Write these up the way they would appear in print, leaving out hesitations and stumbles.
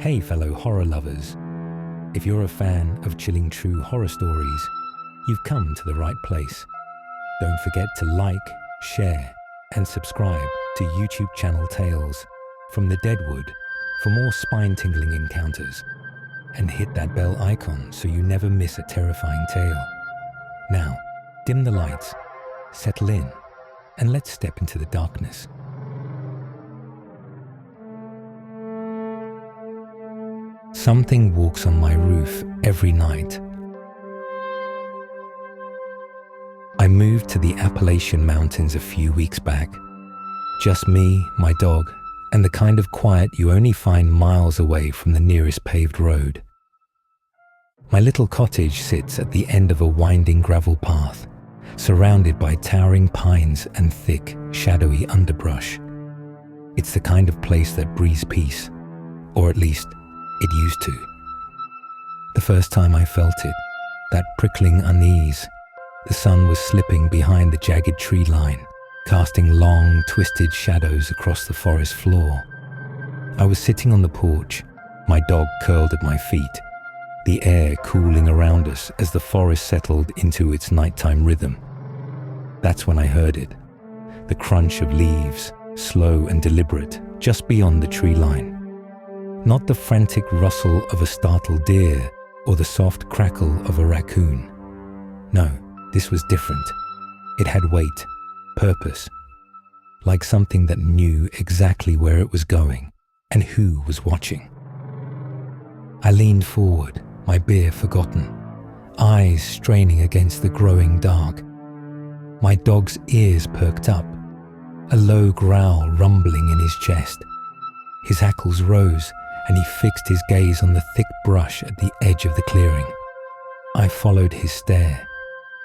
Hey fellow horror lovers, if you're a fan of chilling true horror stories, you've come to the right place. Don't forget to like, share and subscribe to YouTube channel Tales from the Deadwood for more spine-tingling encounters, and hit that bell icon so you never miss a terrifying tale. Now, dim the lights, settle in, and let's step into the darkness. Something walks on my roof every night. I moved to the Appalachian Mountains a few weeks back. Just me, my dog, and the kind of quiet you only find miles away from the nearest paved road. My little cottage sits at the end of a winding gravel path, surrounded by towering pines and thick, shadowy underbrush. It's the kind of place that breathes peace, or at least it used to. The first time I felt it, that prickling unease, the sun was slipping behind the jagged tree line, casting long, twisted shadows across the forest floor. I was sitting on the porch, my dog curled at my feet, the air cooling around us as the forest settled into its nighttime rhythm. That's when I heard it, the crunch of leaves, slow and deliberate, just beyond the tree line. Not the frantic rustle of a startled deer or the soft crackle of a raccoon. No, this was different. It had weight, purpose, like something that knew exactly where it was going and who was watching. I leaned forward, my beer forgotten, eyes straining against the growing dark. My dog's ears perked up, a low growl rumbling in his chest. His hackles rose, and he fixed his gaze on the thick brush at the edge of the clearing. I followed his stare,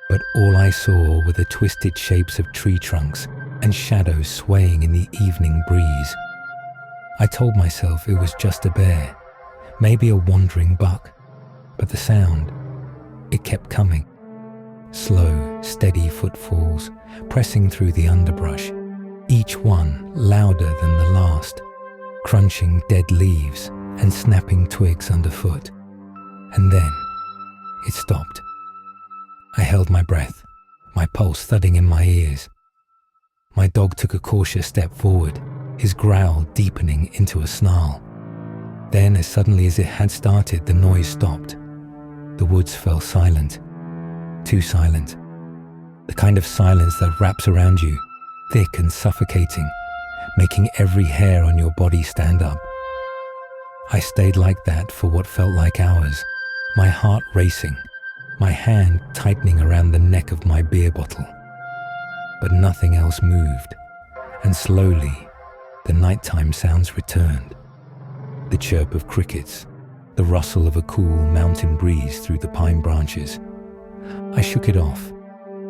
but all I saw were the twisted shapes of tree trunks and shadows swaying in the evening breeze. I told myself it was just a bear, maybe a wandering buck, but the sound, it kept coming. Slow, steady footfalls, pressing through the underbrush, each one louder than the last, crunching dead leaves and snapping twigs underfoot. And then it stopped. I held my breath, my pulse thudding in my ears. My dog took a cautious step forward, his growl deepening into a snarl. Then, as suddenly as it had started, the noise stopped. The woods fell silent, too silent. The kind of silence that wraps around you, thick and suffocating, making every hair on your body stand up. I stayed like that for what felt like hours, my heart racing, my hand tightening around the neck of my beer bottle. But nothing else moved, and slowly, the nighttime sounds returned. The chirp of crickets, the rustle of a cool mountain breeze through the pine branches. I shook it off,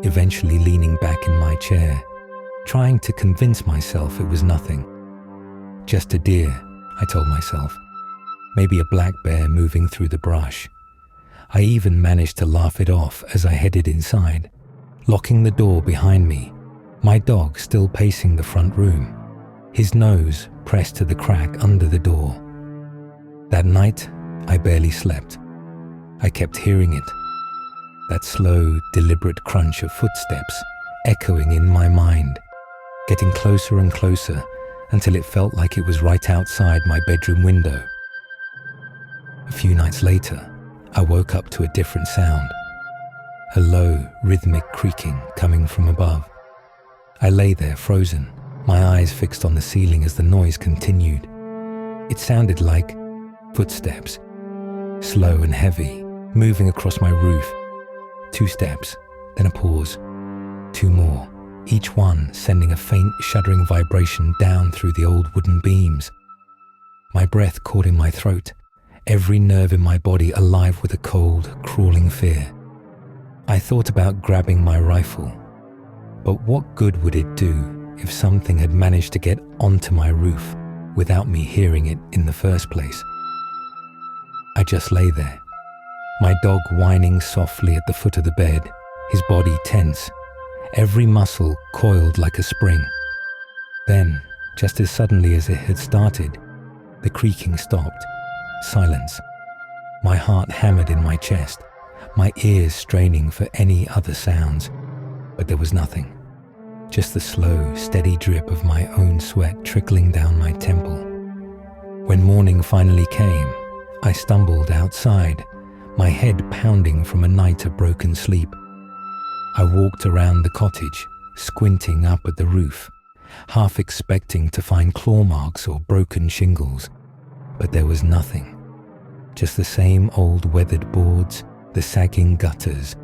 eventually leaning back in my chair, trying to convince myself it was nothing. Just a deer, I told myself. Maybe a black bear moving through the brush. I even managed to laugh it off as I headed inside, locking the door behind me, my dog still pacing the front room, his nose pressed to the crack under the door. That night, I barely slept. I kept hearing it, that slow, deliberate crunch of footsteps echoing in my mind, getting closer and closer until it felt like it was right outside my bedroom window. A few nights later, I woke up to a different sound, a low, rhythmic creaking coming from above. I lay there frozen, my eyes fixed on the ceiling as the noise continued. It sounded like footsteps, slow and heavy, moving across my roof. 2 steps, then a pause, 2 more, each one sending a faint, shuddering vibration down through the old wooden beams. My breath caught in my throat, every nerve in my body alive with a cold, crawling fear. I thought about grabbing my rifle, but what good would it do if something had managed to get onto my roof without me hearing it in the first place? I just lay there, my dog whining softly at the foot of the bed, his body tense, every muscle coiled like a spring. Then, just as suddenly as it had started, the creaking stopped, silence. My heart hammered in my chest, my ears straining for any other sounds. But there was nothing. Just the slow, steady drip of my own sweat trickling down my temple. When morning finally came, I stumbled outside, my head pounding from a night of broken sleep. I walked around the cottage, squinting up at the roof, half expecting to find claw marks or broken shingles. But there was nothing. Just the same old weathered boards, the sagging gutters,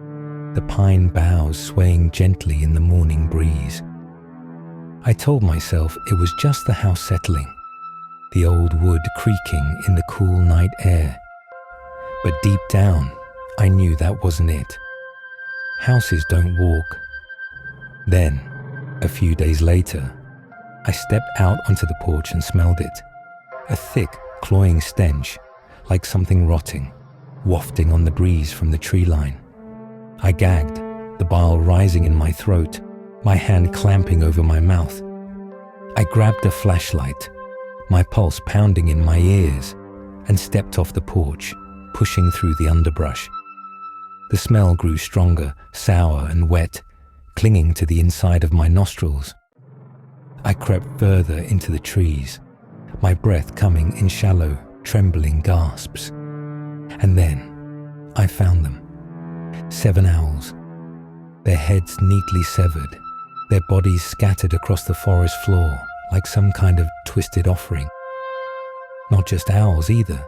the pine boughs swaying gently in the morning breeze. I told myself it was just the house settling, the old wood creaking in the cool night air. But deep down, I knew that wasn't it. Houses don't walk. Then, a few days later, I stepped out onto the porch and smelled it. A thick, cloying stench, like something rotting, wafting on the breeze from the tree line. I gagged, the bile rising in my throat, my hand clamping over my mouth. I grabbed a flashlight, my pulse pounding in my ears, and stepped off the porch, pushing through the underbrush. The smell grew stronger, sour and wet, clinging to the inside of my nostrils. I crept further into the trees, my breath coming in shallow, trembling gasps. And then I found them. 7 owls, their heads neatly severed, their bodies scattered across the forest floor like some kind of twisted offering. Not just owls either,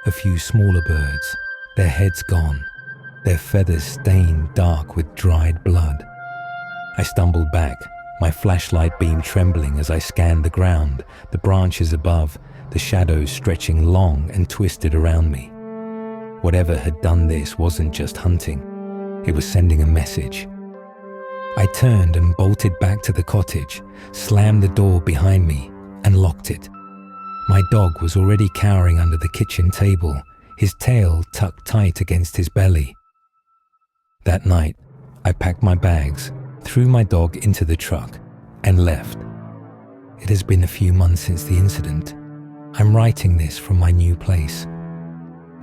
a few smaller birds, their heads gone, their feathers stained dark with dried blood. I stumbled back, my flashlight beam trembling as I scanned the ground, the branches above, the shadows stretching long and twisted around me. Whatever had done this wasn't just hunting, it was sending a message. I turned and bolted back to the cottage, slammed the door behind me, and locked it. My dog was already cowering under the kitchen table, his tail tucked tight against his belly. That night, I packed my bags, threw my dog into the truck, and left. It has been a few months since the incident. I'm writing this from my new place.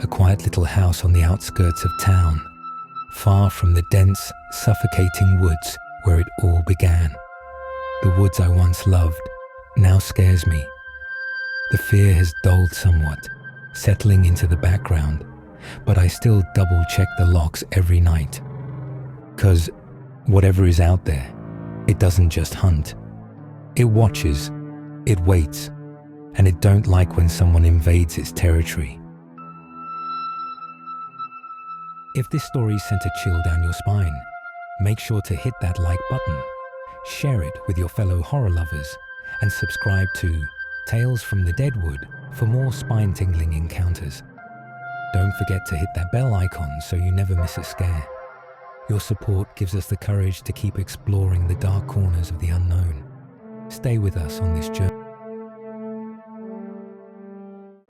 A quiet little house on the outskirts of town, far from the dense, suffocating woods where it all began. The woods I once loved now scares me. The fear has dulled somewhat, settling into the background, but I still double-check the locks every night. 'Cause whatever is out there, it doesn't just hunt. It watches, it waits, and it don't like when someone invades its territory. If this story sent a chill down your spine, make sure to hit that like button, share it with your fellow horror lovers, and subscribe to Tales from the Deadwood for more spine-tingling encounters. Don't forget to hit that bell icon so you never miss a scare. Your support gives us the courage to keep exploring the dark corners of the unknown. Stay with us on this journey.